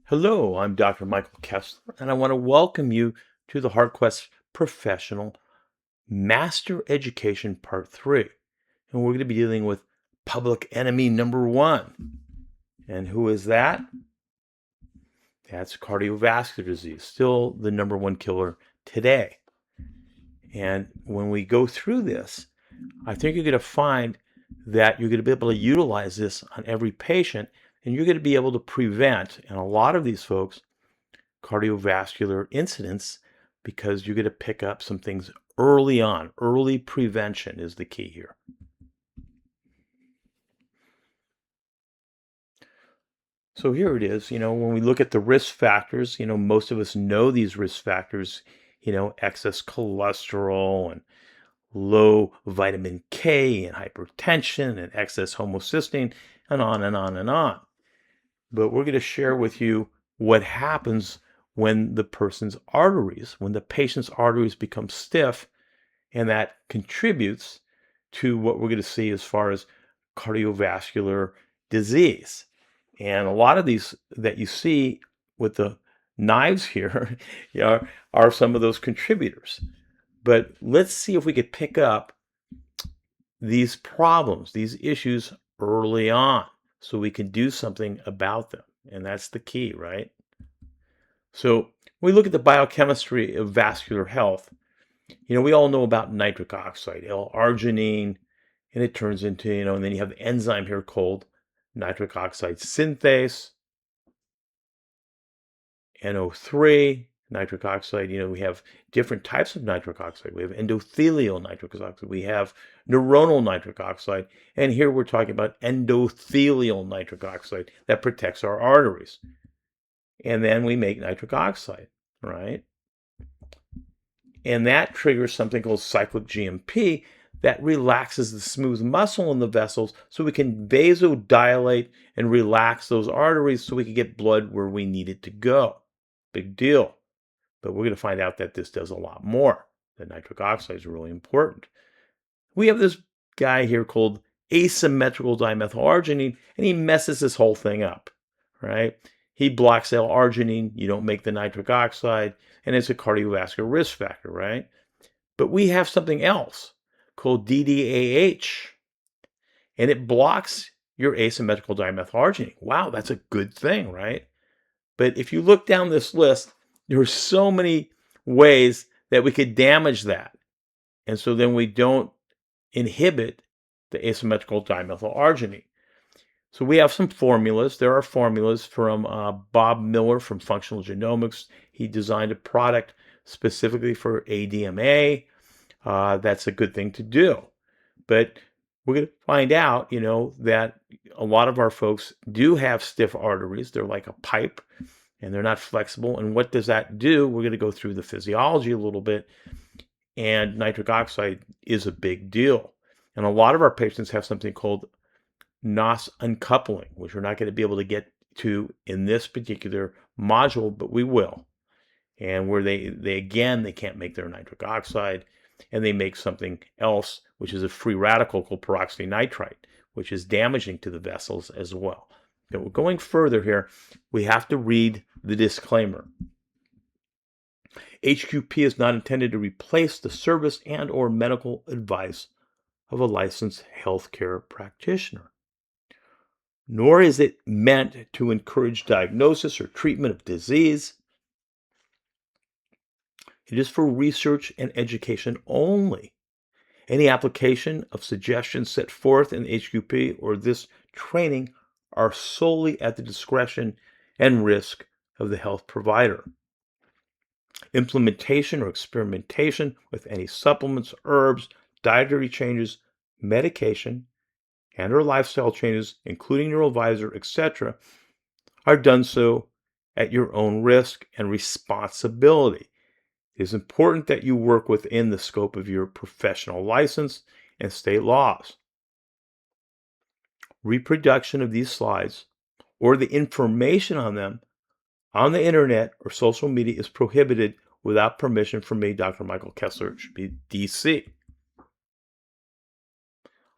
Hello, I'm Dr. Michael Kessler, and I want to welcome you to the HeartQuest Professional Master Education Part 3. And we're going to be dealing with public enemy number one. And who is that? That's cardiovascular disease, still the number one killer today. And when we go through this, I think you're going to find that you're going to be able to utilize this on every patient, and you're going to be able to prevent, and a lot of these folks, cardiovascular incidents because you're going to pick up some things early on. Early prevention is the key here. So here it is, when we look at the risk factors, most of us know these risk factors, excess cholesterol and low vitamin K and hypertension and excess homocysteine and on and on and on. But we're going to share with you what happens when the patient's arteries become stiff, and that contributes to what we're going to see as far as cardiovascular disease. And a lot of these that you see with the knives here are some of those contributors. But let's see if we could pick up these problems, these issues early on, so we can do something about them. And that's the key, right? So when we look at the biochemistry of vascular health, we all know about nitric oxide, L-arginine, and it turns into, and then you have the enzyme here called nitric oxide synthase, NO3, nitric oxide. We have different types of nitric oxide. We have endothelial nitric oxide. We have neuronal nitric oxide. And here we're talking about endothelial nitric oxide that protects our arteries. And then we make nitric oxide, right? And that triggers something called cyclic GMP that relaxes the smooth muscle in the vessels so we can vasodilate and relax those arteries so we can get blood where we need it to go. Big deal. But we're going to find out that this does a lot more. That nitric oxide is really important. We have this guy here called asymmetrical dimethylarginine, and he messes this whole thing up, right? He blocks L-arginine, you don't make the nitric oxide, and it's a cardiovascular risk factor, right? But we have something else called DDAH, and it blocks your asymmetrical dimethylarginine. Wow, that's a good thing, right? But if you look down this list, there are so many ways that we could damage that. And so then we don't inhibit the asymmetrical dimethylarginine. So we have some formulas. There are formulas from Bob Miller from Functional Genomics. He designed a product specifically for ADMA. That's a good thing to do. But we're going to find out, that a lot of our folks do have stiff arteries. They're like a pipe, and they're not flexible. And what does that do? We're going to go through the physiology a little bit. And nitric oxide is a big deal. And a lot of our patients have something called NOS uncoupling, which we're not going to be able to get to in this particular module, but we will. And where they can't make their nitric oxide, and they make something else, which is a free radical called peroxynitrite, which is damaging to the vessels as well. But we're going further here. We have to read the disclaimer. HQP is not intended to replace the service and or medical advice of a licensed healthcare practitioner, nor is it meant to encourage diagnosis or treatment of disease. It is for research and education only. Any application of suggestions set forth in HQP or this training are solely at the discretion and risk of the health provider. Implementation or experimentation with any supplements, herbs, dietary changes, medication, and or lifestyle changes, including neurovisor, etc., are done so at your own risk and responsibility. It is important that you work within the scope of your professional license and state laws. Reproduction of these slides or the information on them on the internet or social media is prohibited without permission from me, Dr. Michael Kessler. It should be DC.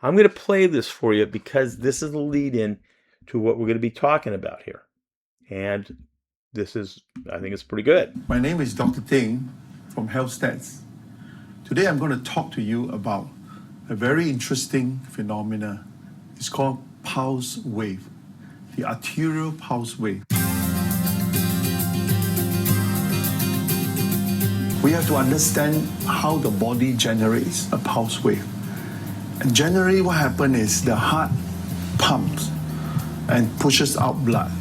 I'm going to play this for you because this is the lead in to what we're going to be talking about here. And I think it's pretty good. My name is Dr. Ting from Health Stats. Today I'm going to talk to you about a very interesting phenomena. It's called pulse wave, the arterial pulse wave. We have to understand how the body generates a pulse wave. And generally what happens is the heart pumps and pushes out blood.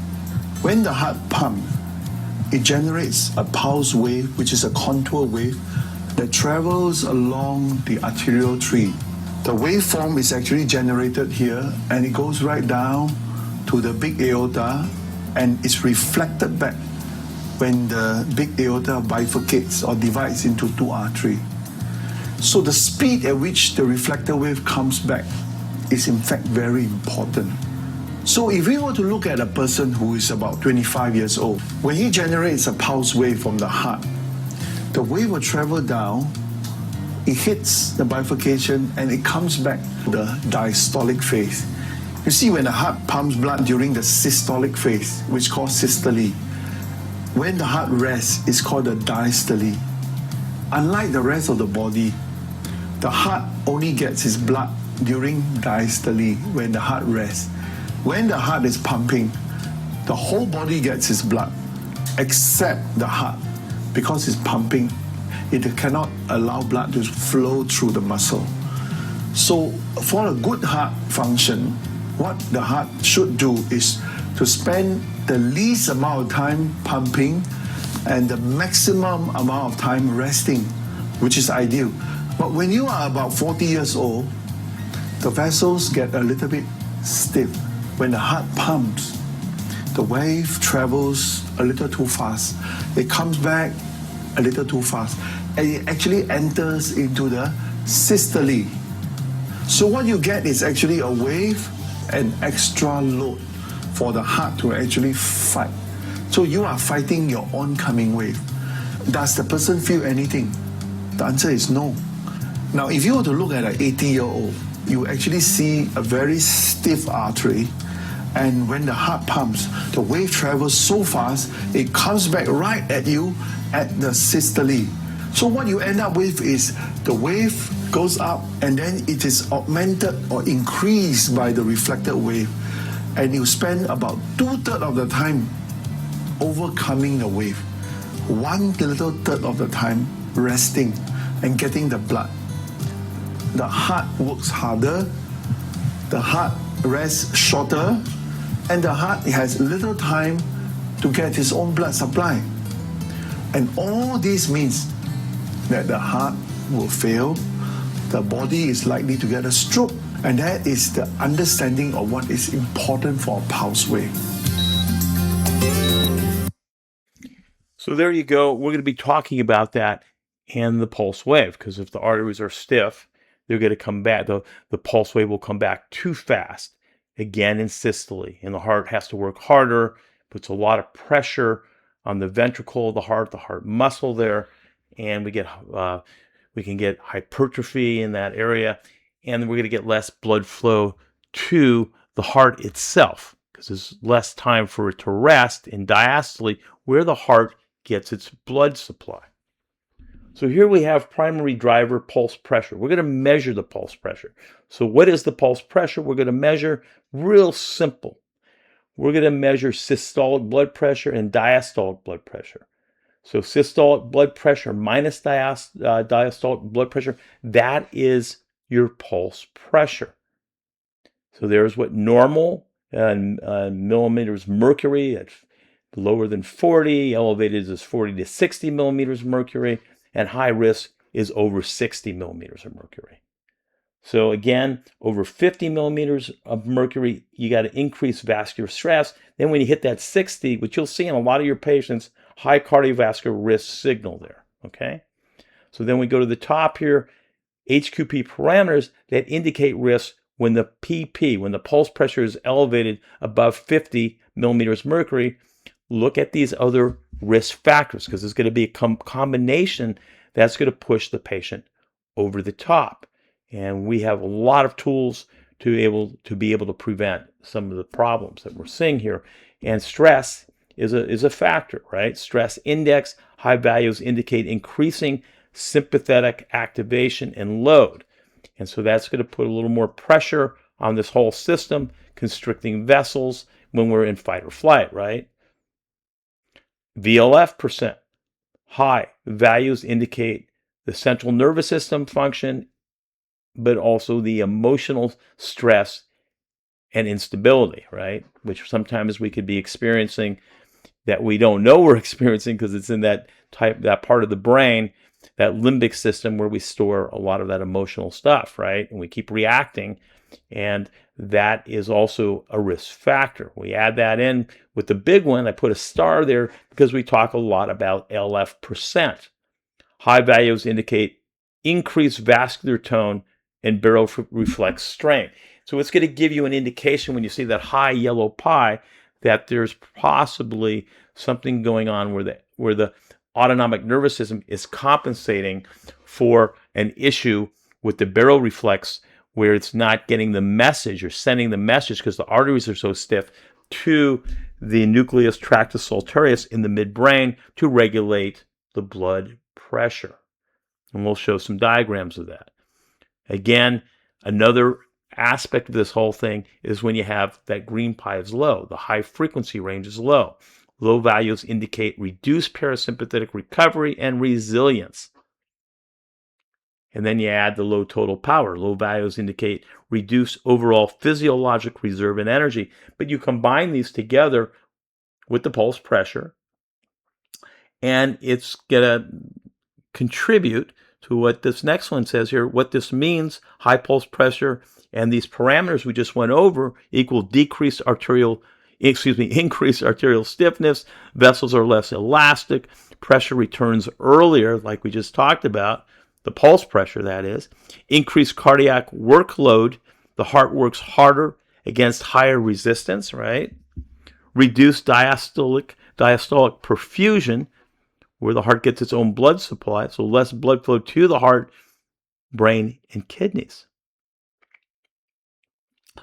When the heart pumps, it generates a pulse wave, which is a contour wave that travels along the arterial tree. The waveform is actually generated here, and it goes right down to the big aorta, and it's reflected back when the big aorta bifurcates or divides into two arteries. So the speed at which the reflector wave comes back is in fact very important. So if we were to look at a person who is about 25 years old, when he generates a pulse wave from the heart, the wave will travel down, it hits the bifurcation, and it comes back to the diastolic phase. You see, when the heart pumps blood during the systolic phase, which is called systole, when the heart rests, it's called the diastole. Unlike the rest of the body, the heart only gets its blood during diastole, when the heart rests. When the heart is pumping, the whole body gets its blood, except the heart. Because it's pumping, it cannot allow blood to flow through the muscle. So for a good heart function, what the heart should do is to spend the least amount of time pumping and the maximum amount of time resting, which is ideal. But when you are about 40 years old, the vessels get a little bit stiff. When the heart pumps, the wave travels a little too fast. It comes back a little too fast. And it actually enters into the systole. So what you get is actually a wave and extra load for the heart to actually fight. So you are fighting your oncoming wave. Does the person feel anything? The answer is no. Now, if you were to look at an 80-year-old, you actually see a very stiff artery, and when the heart pumps, the wave travels so fast, it comes back right at you at the systole. So what you end up with is the wave goes up, and then it is augmented or increased by the reflected wave, and you spend about 2/3 of the time overcoming the wave, 1/3 of the time resting and getting the blood. The heart works harder, the heart rests shorter, and the heart has little time to get its own blood supply. And all this means that the heart will fail, the body is likely to get a stroke, and that is the understanding of what is important for a pulse wave. So there you go. We're going to be talking about that and the pulse wave, because if the arteries are stiff, they're going to come back. The pulse wave will come back too fast, again in systole, and the heart has to work harder, puts a lot of pressure on the ventricle of the heart muscle there, and we can get hypertrophy in that area, and we're going to get less blood flow to the heart itself, because there's less time for it to rest in diastole, where the heart gets its blood supply. So here we have primary driver pulse pressure. We're going to measure the pulse pressure. So what is the pulse pressure? We're going to measure real simple. We're going to measure systolic blood pressure and diastolic blood pressure. So systolic blood pressure minus diastolic blood pressure, that is your pulse pressure. So there's what normal millimeters mercury at lower than 40, elevated is 40 to 60 millimeters mercury, and high risk is over 60 millimeters of mercury. So again, over 50 millimeters of mercury, you got to increase vascular stress. Then when you hit that 60, which you'll see in a lot of your patients, high cardiovascular risk signal there, okay? So then we go to the top here, HQP parameters that indicate risk when the PP, when the pulse pressure is elevated above 50 millimeters mercury. Look at these other risk factors, because there's going to be a combination that's going to push the patient over the top. And we have a lot of tools to be able to prevent some of the problems that we're seeing here. And stress is a factor, right? Stress index, high values indicate increasing sympathetic activation and load. And so that's going to put a little more pressure on this whole system, constricting vessels when we're in fight or flight, right? VLF percent, high values indicate the central nervous system function, but also the emotional stress and instability, right? Which sometimes we could be experiencing that we don't know we're experiencing because it's in that part of the brain, that limbic system where we store a lot of that emotional stuff, right? And we keep reacting, and that is also a risk factor. We add that in with the big one. I put a star there because we talk a lot about LF percent. High values indicate increased vascular tone and baroreflex strength. So it's going to give you an indication when you see that high yellow pie that there's possibly something going on where the autonomic nervous system is compensating for an issue with the baroreflex, where it's not getting the message or sending the message because the arteries are so stiff to the nucleus tractus sulcus in the midbrain to regulate the blood pressure. And we'll show some diagrams of that. Again, another aspect of this whole thing is when you have that green pie is low, the high frequency range is low. Low values indicate reduced parasympathetic recovery and resilience. And then you add the low total power. Low values indicate reduced overall physiologic reserve and energy. But you combine these together with the pulse pressure, and it's going to contribute to what this next one says here. What this means: high pulse pressure and these parameters we just went over equal increased arterial stiffness. Vessels are less elastic. Pressure returns earlier, like we just talked about. The pulse pressure, that is. Increased cardiac workload. The heart works harder against higher resistance, right? Reduced diastolic perfusion, where the heart gets its own blood supply, so less blood flow to the heart, brain, and kidneys.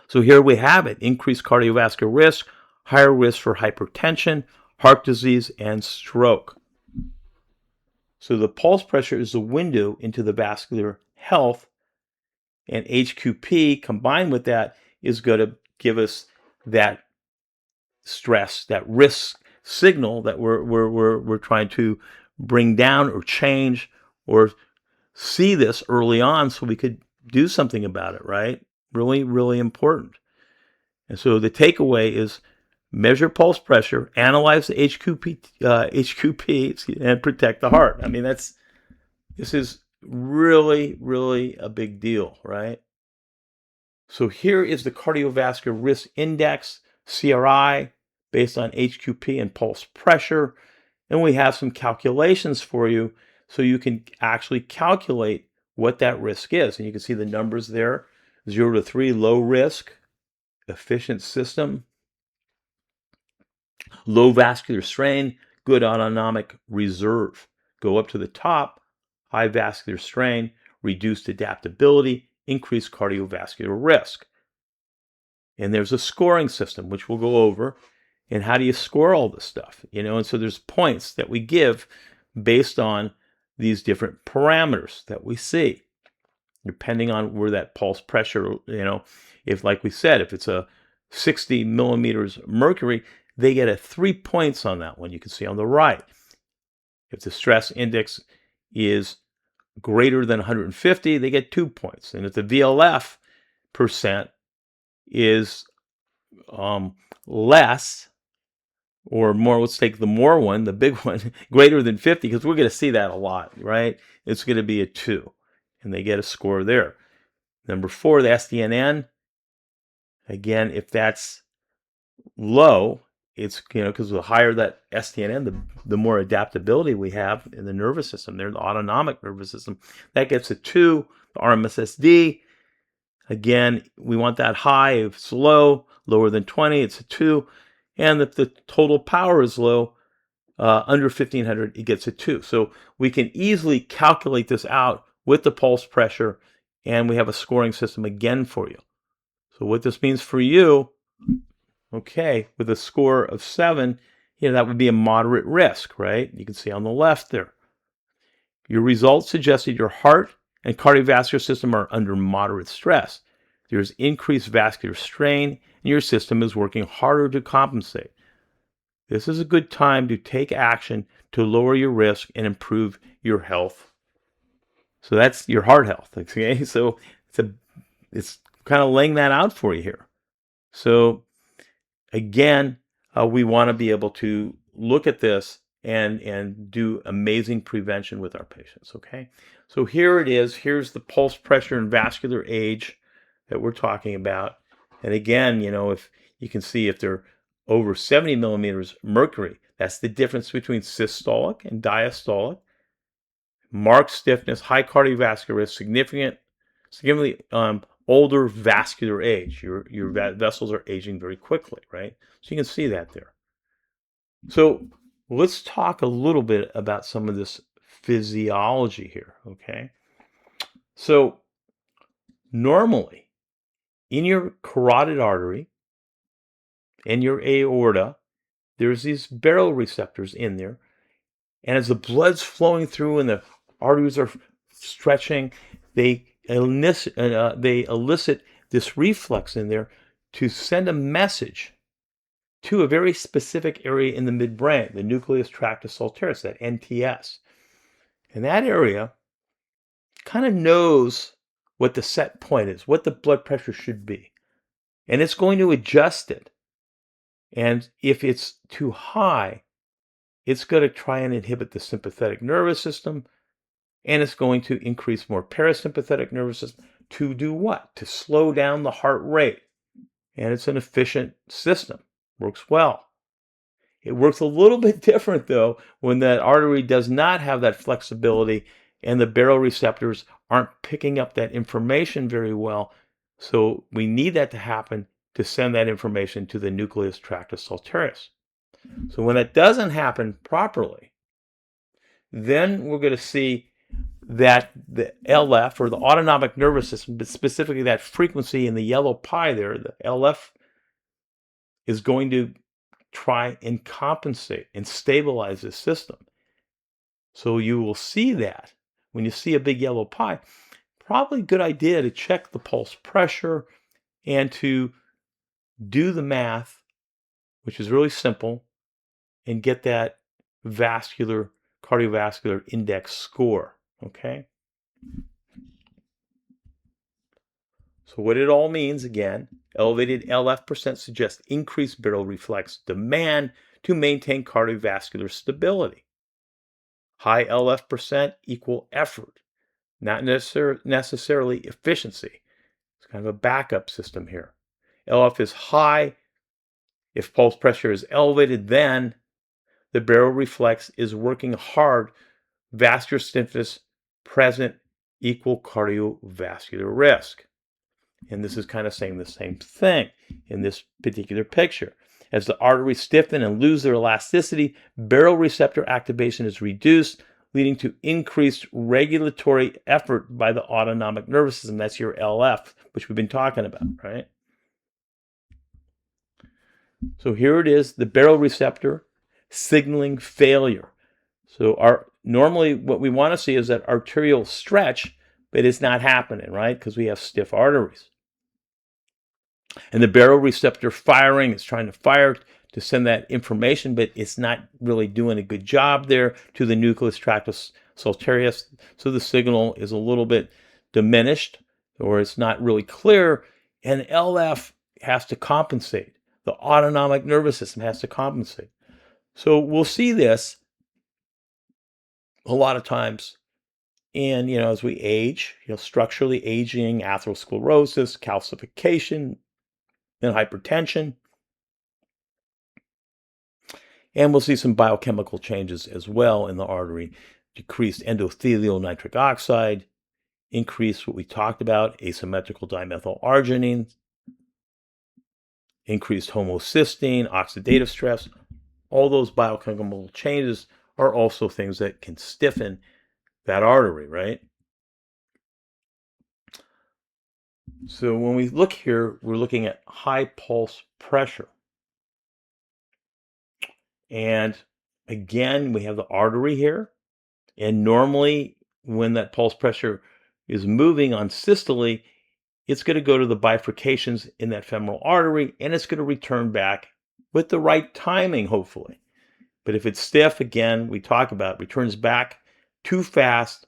So here we have it: increased cardiovascular risk, higher risk for hypertension, heart disease, and stroke. So the pulse pressure is the window into the vascular health, and HQP combined with that is going to give us that stress, that risk signal that we're trying to bring down or change or see this early on so we could do something about it, right? Really, really important. And so the takeaway is measure pulse pressure, analyze the HQP, and protect the heart. I mean, this is really, really a big deal, right? So here is the cardiovascular risk index, CRI, based on HQP and pulse pressure. And we have some calculations for you so you can actually calculate what that risk is. And you can see the numbers there: 0 to 3, low risk, efficient system. Low vascular strain, good autonomic reserve. Go up to the top: high vascular strain, reduced adaptability, increased cardiovascular risk. And there's a scoring system, which we'll go over. And how do you score all this stuff? And so there's points that we give based on these different parameters that we see, depending on where that pulse pressure, if, like we said, if it's a 60 millimeters mercury, they get 3 points on that one. You can see on the right. If the stress index is greater than 150, they get 2 points. And if the VLF percent is less or more, let's take the more one, the big one, greater than 50, because we're going to see that a lot, right? It's going to be a 2, and they get a score there. Number 4, the SDNN. Again, if that's low, it's, because the higher that SDNN, the more adaptability we have in the nervous system there, the autonomic nervous system. That gets a 2. The RMSSD, again, we want that high. If it's low, lower than 20, it's a 2. And if the total power is low, under 1500, it gets a 2. So we can easily calculate this out with the pulse pressure, and we have a scoring system again for you. So what this means for you, okay, with a score of 7, that would be a moderate risk, right? You can see on the left there. Your results suggested your heart and cardiovascular system are under moderate stress. There's increased vascular strain, and your system is working harder to compensate. This is a good time to take action to lower your risk and improve your health. So that's your heart health. Okay, so it's kind of laying that out for you here. So again, we want to be able to look at this and do amazing prevention with our patients. Okay, so here it is. Here's the pulse pressure and vascular age that we're talking about. And again, if you can see if they're over 70 millimeters mercury, that's the difference between systolic and diastolic. Marked stiffness, high cardiovascular risk, significantly older vascular age. Your vessels are aging very quickly, right? So you can see that there. So let's talk a little bit about some of this physiology here, okay? So normally, in your carotid artery and your aorta, there's these baroreceptors in there. And as the blood's flowing through and the arteries are stretching, they elicit this reflex in there to send a message to a very specific area in the midbrain, the nucleus tractus alteris, that NTS. And that area kind of knows what the set point is, what the blood pressure should be. And it's going to adjust it. And if it's too high, it's going to try and inhibit the sympathetic nervous system, and it's going to increase more parasympathetic nervous system to do what? To slow down the heart rate. And it's an efficient system. Works well. It works a little bit different, though, when that artery does not have that flexibility and the baroreceptors aren't picking up that information very well. So we need that to happen to send that information to the nucleus tractus alteris. So when that doesn't happen properly, then we're going to see that the LF, or the autonomic nervous system, but specifically that frequency in the yellow pie there, the LF, is going to try and compensate and stabilize this system. So you will see that when you see a big yellow pie, probably a good idea to check the pulse pressure and to do the math, which is really simple, and get that cardiovascular index score, okay? So what it all means, again, elevated LF percent suggests increased baroreflex demand to maintain cardiovascular stability. High LF percent equal effort, not necessarily efficiency. It's kind of a backup system here. LF is high. If pulse pressure is elevated, then the baroreflex is working hard. Vascular stiffness present equal cardiovascular risk. And this is kind of saying the same thing in this particular picture. As the arteries stiffen and lose their elasticity, baroreceptor activation is reduced, leading to increased regulatory effort by the autonomic nervous system. That's your LF, which we've been talking about, right? So here it is, the baroreceptor signaling failure. So normally what we want to see is that arterial stretch, but it's not happening, right? Because we have stiff arteries. And the baroreceptor firing is trying to fire to send that information, but it's not really doing a good job there to the nucleus tractus alteris. So the signal is a little bit diminished, or it's not really clear, and LF has to compensate. The autonomic nervous system has to compensate. So we'll see this a lot of times in, as we age, structurally aging, atherosclerosis, calcification, and hypertension. And we'll see some biochemical changes as well in the artery. Decreased endothelial nitric oxide, increased what we talked about, asymmetrical dimethylarginine, increased homocysteine, oxidative stress. All those biochemical changes are also things that can stiffen that artery, right? So when we look here, we're looking at high pulse pressure. And again, we have the artery here. And normally when that pulse pressure is moving on systole, it's going to go to the bifurcations in that femoral artery, and it's going to return back with the right timing, hopefully. But if it's stiff, again, we talk about returns back too fast.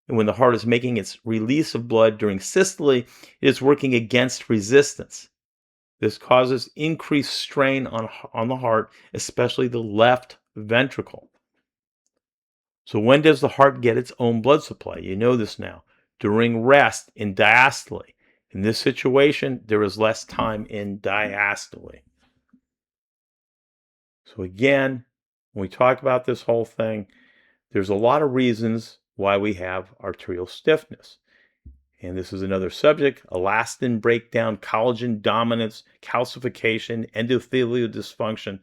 And when the heart is making its release of blood during systole, it is working against resistance. This causes increased strain on the heart, especially the left ventricle. So when does the heart get its own blood supply? You know this now. During rest in diastole. In this situation, there is less time in diastole. So again, when we talk about this whole thing, there's a lot of reasons why we have arterial stiffness. And this is another subject: elastin breakdown, collagen dominance, calcification, endothelial dysfunction.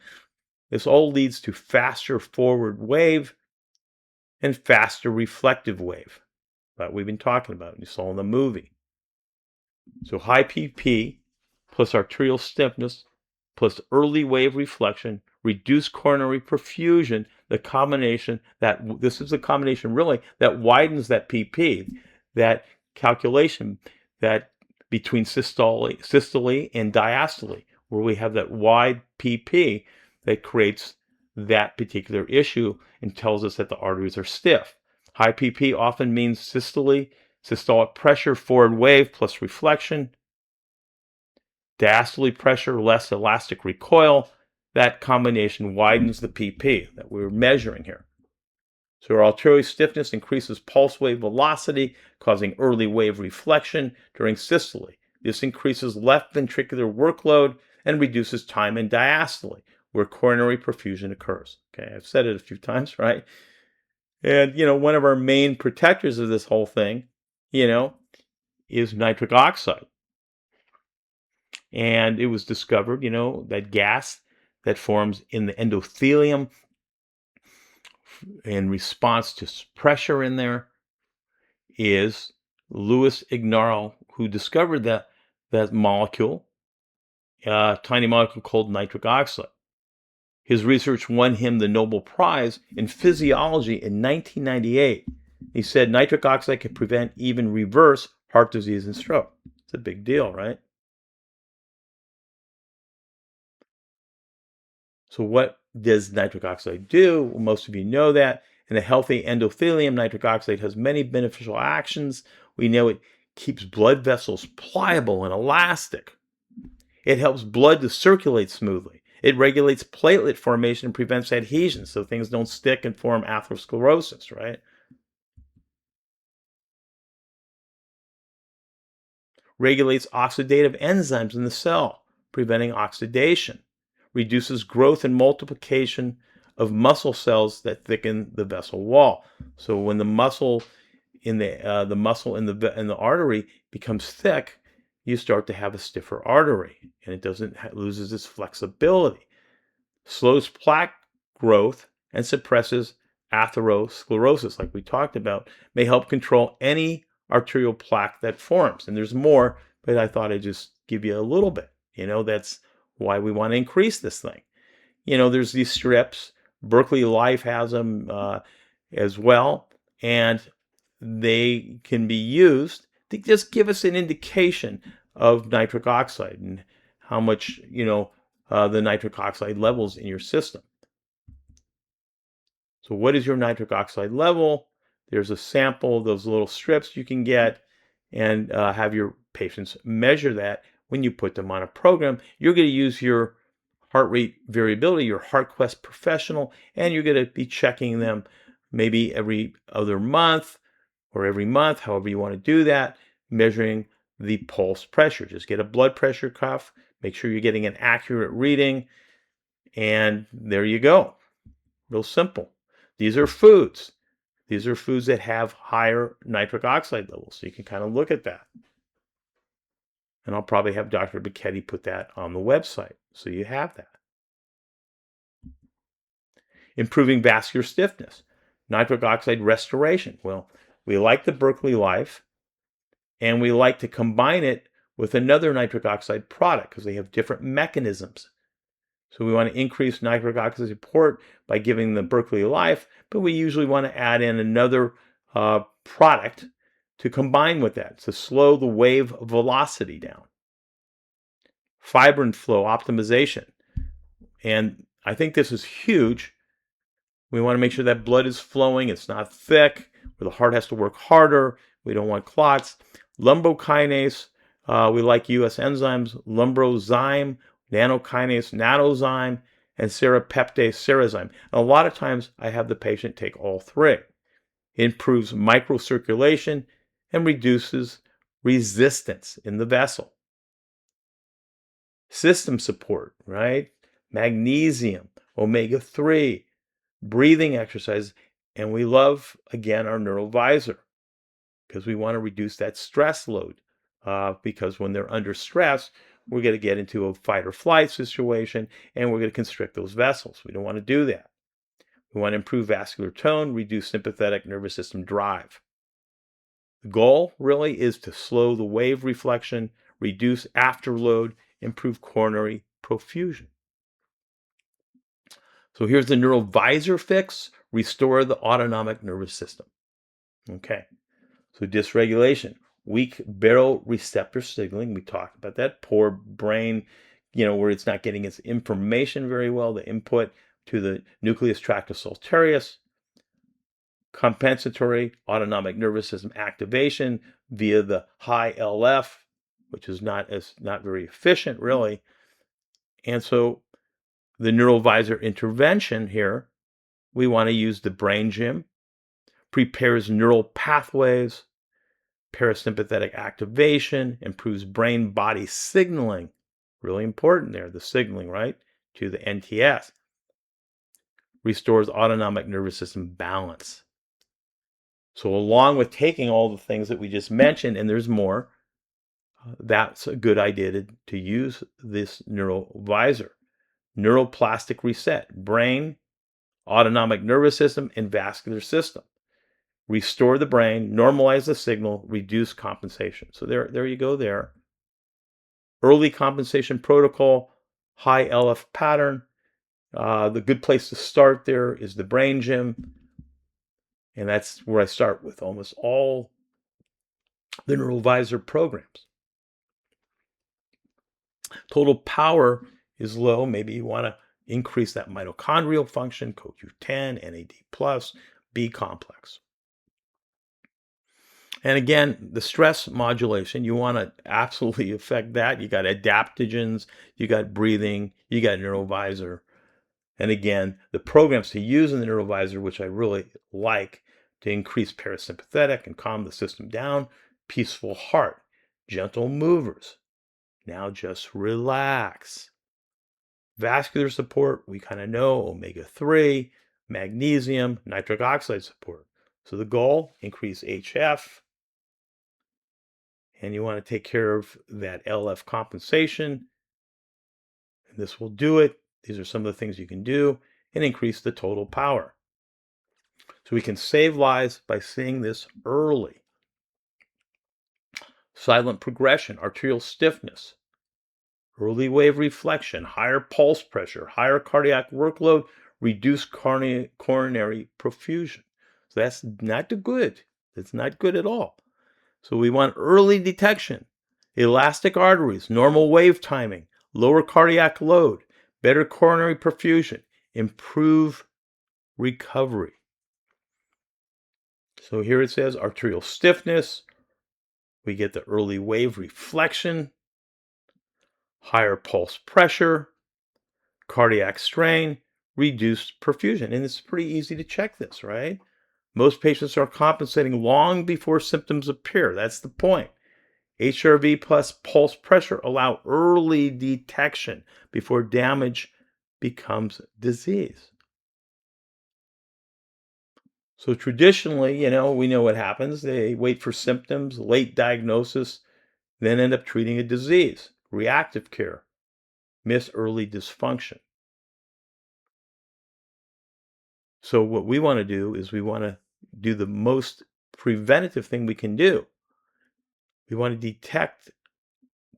This all leads to faster forward wave and faster reflective wave that we've been talking about. You saw in the movie. So high PP plus arterial stiffness plus early wave reflection, reduced coronary perfusion, the combination that, this is the combination really that widens that PP, that calculation that between systole and diastole, where we have that wide PP that creates that particular issue and tells us that the arteries are stiff. High PP often means systolic pressure, forward wave plus reflection. Diastole pressure, less elastic recoil. That combination widens the PP that we're measuring here. So our arterial stiffness increases pulse wave velocity, causing early wave reflection during systole. This increases left ventricular workload and reduces time in diastole, where coronary perfusion occurs. Okay, I've said it a few times, right? And, one of our main protectors of this whole thing, is nitric oxide. And it was discovered, that gas that forms in the endothelium in response to pressure in there is Louis Ignarl, who discovered that molecule, a tiny molecule called nitric oxide. His research won him the Nobel Prize in Physiology in 1998. He said nitric oxide can prevent, even reverse, heart disease and stroke. It's a big deal, right? So what does nitric oxide do? Well, most of you know that. In a healthy endothelium, nitric oxide has many beneficial actions. We know it keeps blood vessels pliable and elastic. It helps blood to circulate smoothly. It regulates platelet formation and prevents adhesion, so things don't stick and form atherosclerosis, right? Regulates oxidative enzymes in the cell, preventing oxidation. Reduces growth and multiplication of muscle cells that thicken the vessel wall. So when the muscle in the artery becomes thick, you start to have a stiffer artery, and it loses its flexibility. Slows plaque growth and suppresses atherosclerosis, like we talked about. May help control any arterial plaque that forms. And there's more, but I thought I'd just give you a little bit. That's why we want to increase this thing. There's these strips. Berkeley Life has them as well, and they can be used to just give us an indication of nitric oxide and how much, the nitric oxide levels in your system. So what is your nitric oxide level? There's a sample of those little strips you can get and have your patients measure that. When you put them on a program, you're going to use your heart rate variability, your HeartQuest Professional, and you're going to be checking them maybe every other month or every month, however you want to do that, measuring the pulse pressure. Just get a blood pressure cuff, make sure you're getting an accurate reading, and there you go. Real simple. These are foods. These are foods that have higher nitric oxide levels, so you can kind of look at that. And I'll probably have Dr. Bicchetti put that on the website, so you have that. Improving vascular stiffness, nitric oxide restoration. Well, we like the Berkeley Life, and we like to combine it with another nitric oxide product because they have different mechanisms. So we want to increase nitric oxide support by giving the Berkeley Life, but we usually want to add in another product to combine with that to slow the wave velocity down. Fibrin flow optimization. And I think this is huge. We want to make sure that blood is flowing, it's not thick, where the heart has to work harder. We don't want clots. Lumbokinase, we like US enzymes, lumbrozyme, nanokinase, nanozyme, and serrapeptase, serrazyme. And a lot of times I have the patient take all three. It improves microcirculation and reduces resistance in the vessel. System support, right? Magnesium, omega-3, breathing exercises, and we love, again, our neurovisor because we want to reduce that stress load because when they're under stress, we're going to get into a fight or flight situation and we're going to constrict those vessels. We don't want to do that. We want to improve vascular tone, reduce sympathetic nervous system drive. The goal really is to slow the wave reflection, reduce afterload, improve coronary perfusion. So here's the neurovisor fix, restore the autonomic nervous system. Okay, so dysregulation, weak baroreceptor signaling, we talked about that, poor brain, where it's not getting its information very well, the input to the nucleus tractus alteratus, compensatory autonomic nervous system activation via the high LF, which is not very efficient really. And so the neurovisor intervention here, we want to use the brain gym, prepares neural pathways, parasympathetic activation, improves brain body signaling. Really important there, the signaling, right, to the NTS. Restores autonomic nervous system balance. So along with taking all the things that we just mentioned, and there's more, that's a good idea to use this neurovisor. Neuroplastic reset, brain, autonomic nervous system, and vascular system. Restore the brain, normalize the signal, reduce compensation. So there you go there. Early compensation protocol, high LF pattern. The good place to start there is the brain gym. And that's where I start with almost all the neurovisor programs. Total power is low. Maybe you want to increase that mitochondrial function, CoQ10, NAD+, B complex. And again, the stress modulation, you want to absolutely affect that. You got adaptogens, you got breathing, you got neurovisor. And again, the programs to use in the neurovisor, which I really like to increase parasympathetic and calm the system down, peaceful heart, gentle movers. Now just relax. Vascular support, we kind of know, omega-3, magnesium, nitric oxide support. So the goal, increase HF. And you want to take care of that LF compensation. And this will do it. These are some of the things you can do and increase the total power. So we can save lives by seeing this early. Silent progression, arterial stiffness, early wave reflection, higher pulse pressure, higher cardiac workload, reduced coronary perfusion. So that's not good. That's not good at all. So we want early detection, elastic arteries, normal wave timing, lower cardiac load, better coronary perfusion, improve recovery. So here it says arterial stiffness. We get the early wave reflection, higher pulse pressure, cardiac strain, reduced perfusion. And it's pretty easy to check this, right? Most patients are compensating long before symptoms appear. That's the point. HRV plus pulse pressure allow early detection before damage becomes disease. So traditionally, we know what happens. They wait for symptoms, late diagnosis, then end up treating a disease. Reactive care, miss early dysfunction. So what we want to do is we want to do the most preventative thing we can do. We want to detect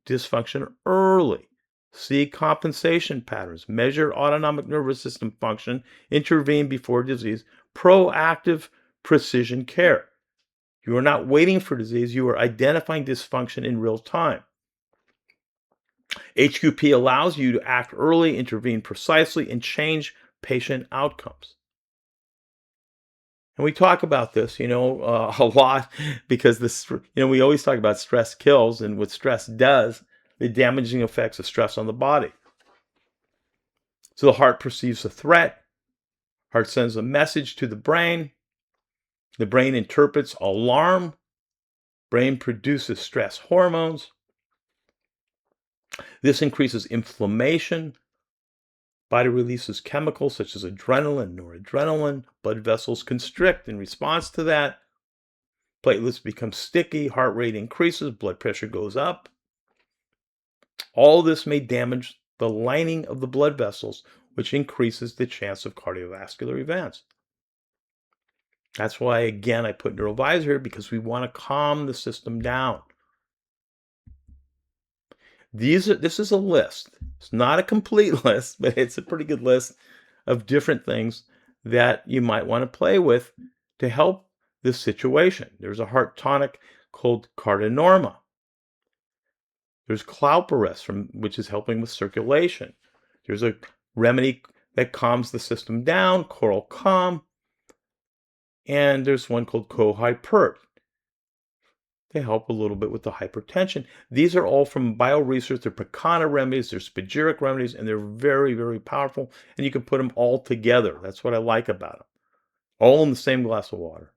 dysfunction early. see compensation patterns, measure autonomic nervous system function, intervene before disease, proactive precision care. You are not waiting for disease, you are identifying dysfunction in real time. HQP allows you to act early, intervene precisely, and change patient outcomes. And we talk about this, a lot because this, we always talk about stress kills and what stress does, the damaging effects of stress on the body. So the heart perceives a threat. Heart sends a message to the brain. The brain interprets alarm. Brain produces stress hormones. This increases inflammation. Body releases chemicals such as adrenaline, noradrenaline. Blood vessels constrict in response to that. Platelets become sticky. Heart rate increases. Blood pressure goes up. All this may damage the lining of the blood vessels, which increases the chance of cardiovascular events. That's why, again, I put Neurovisor here because we want to calm the system down. This is a list. It's not a complete list, but it's a pretty good list of different things that you might want to play with to help this situation. There's a heart tonic called Cardinorma. There's Clowparis, which is helping with circulation. There's a remedy that calms the system down, Coral Calm. And there's one called CoHypert to help a little bit with the hypertension. These are all from bioresearch. They're Picana remedies, they're spagyric remedies, and they're very, very powerful. And you can put them all together. That's what I like about them. All in the same glass of water.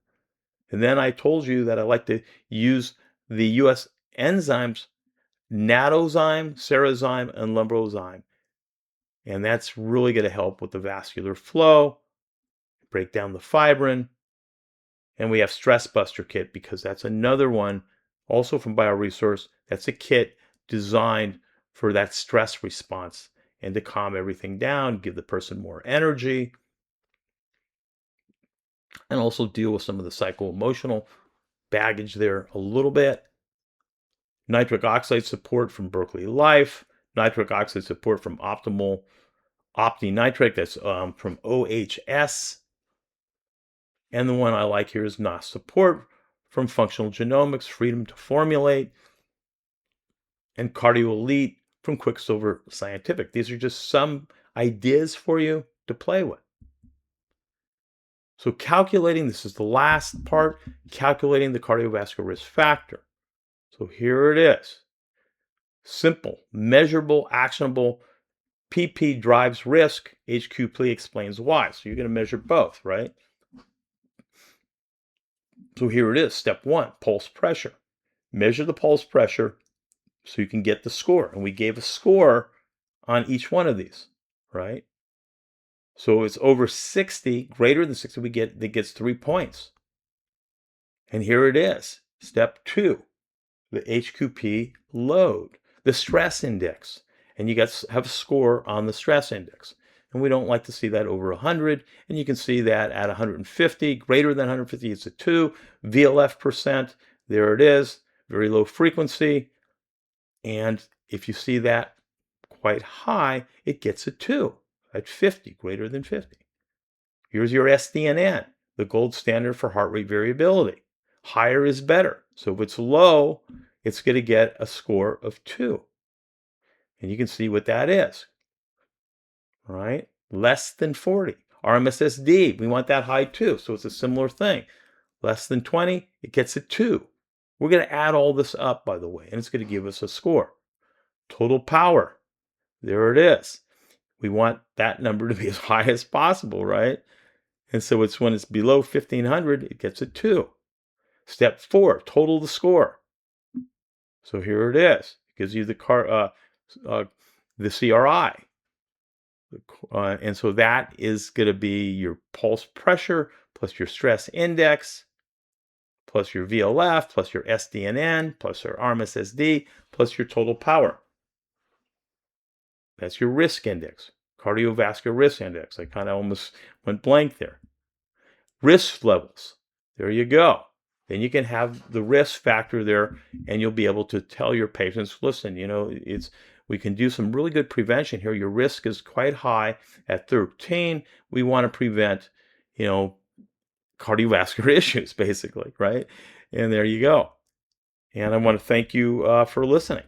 And then I told you that I like to use the US enzymes, Natozyme, Cerezyme, and Lumbrozyme. And that's really going to help with the vascular flow, break down the fibrin. And we have Stress Buster Kit because that's another one, also from BioResource. That's a kit designed for that stress response and to calm everything down, give the person more energy, and also deal with some of the psycho-emotional baggage there a little bit. Nitric oxide support from Berkeley Life. Nitric oxide support from Optimal OptiNitric. That's from OHS. And the one I like here is NOS support from Functional Genomics, Freedom to Formulate, and Cardio Elite from Quicksilver Scientific. These are just some ideas for you to play with. So calculating, this is the last part, calculating the cardiovascular risk factor. So here it is. Simple, measurable, actionable. PP drives risk. HQP explains why. So you're going to measure both, right? So here it is, step 1, pulse pressure. Measure the pulse pressure so you can get the score. And we gave a score on each one of these, right? So it's over 60, greater than 60, that gets 3 points. And here it is, step 2, the HQP load, the stress index. And you have a score on the stress index. And we don't like to see that over 100. And you can see that at 150, greater than 150, it's a 2. VLF percent, there it is, very low frequency. And if you see that quite high, it gets a 2 at 50, greater than 50. Here's your SDNN, the gold standard for heart rate variability. Higher is better. So if it's low, it's going to get a score of 2. And you can see what that is. Right? Less than 40. RMSSD, we want that high too. So it's a similar thing. Less than 20, it gets a 2. We're going to add all this up, by the way, and it's going to give us a score. Total power, there it is. We want that number to be as high as possible, right? And so it's when it's below 1500, it gets a 2. Step 4, total the score. So here it is. It gives you the CRI. And so that is going to be your pulse pressure plus your stress index plus your VLF plus your SDNN plus your RMSSD plus your total power. That's your risk index, cardiovascular risk index. I kind of almost went blank there. Risk levels. There you go. Then you can have the risk factor there, and you'll be able to tell your patients, listen, we can do some really good prevention here. Your risk is quite high at 13. We want to prevent, cardiovascular issues, basically, right? And there you go. And I want to thank you for listening.